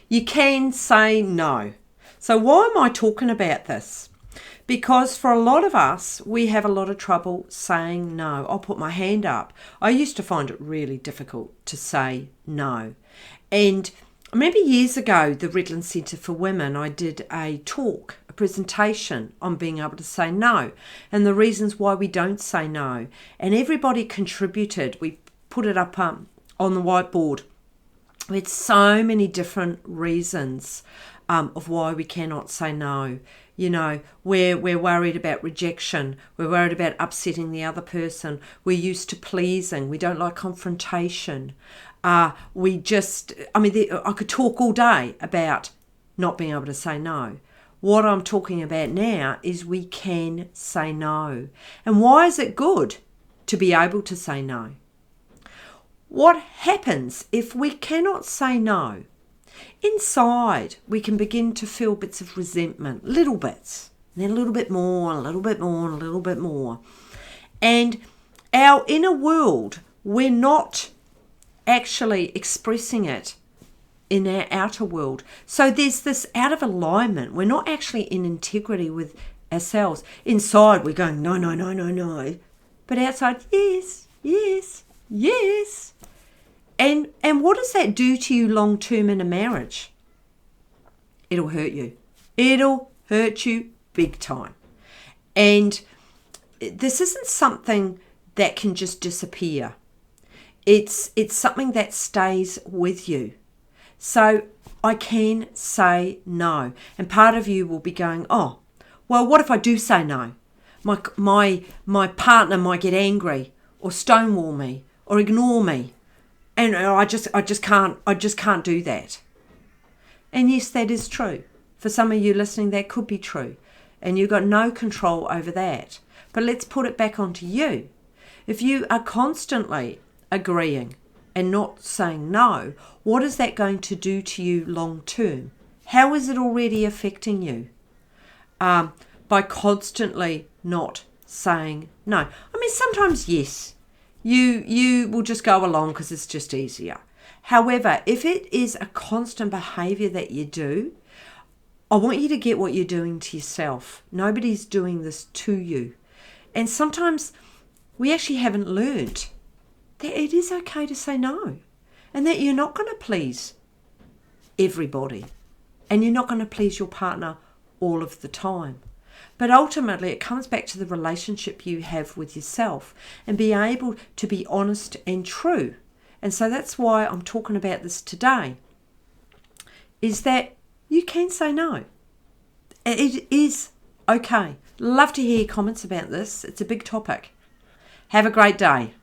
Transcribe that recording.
You can say no. So why am I talking about this? Because for a lot of us, we have a lot of trouble saying no. I'll put my hand up. I used to find it really difficult to say no. And I remember years ago, the Redland Centre for Women, I did a presentation on being able to say no and the reasons why we don't say no. And everybody contributed. We put it up on the whiteboard. We had so many different reasons of why we cannot say no. You know, we're worried about rejection. We're worried about upsetting the other person. We're used to pleasing. We don't like confrontation. I could talk all day about not being able to say no. What I'm talking about now is we can say no. And why is it good to be able to say no? What happens if we cannot say no? Inside, we can begin to feel bits of resentment, little bits, and then a little bit more, a little bit more, and a little bit more. And our inner world, we're not actually expressing it in our outer world. So there's this out of alignment. We're not actually in integrity with ourselves. Inside, we're going, no, no, no, no, no. But outside, yes, yes, yes. And what does that do to you long term in a marriage? It'll hurt you. It'll hurt you big time. And this isn't something that can just disappear. It's something that stays with you. So I can say no. And part of you will be going, oh, well, what if I do say no? My partner might get angry or stonewall me or ignore me. And I just can't do that. And yes, that is true. For some of you listening, that could be true. And you've got no control over that. But let's put it back onto you. If you are constantly agreeing and not saying no, what is that going to do to you long term? How is it already affecting you? By constantly not saying no. I mean, sometimes, yes. You will just go along because it's just easier. However, if it is a constant behaviour that you do, I want you to get what you're doing to yourself. Nobody's doing this to you. And sometimes we actually haven't learnt that it is okay to say no and that you're not going to please everybody and you're not going to please your partner all of the time. But ultimately, it comes back to the relationship you have with yourself and be able to be honest and true. And so that's why I'm talking about this today, is that you can say no. It is okay. Love to hear your comments about this. It's a big topic. Have a great day.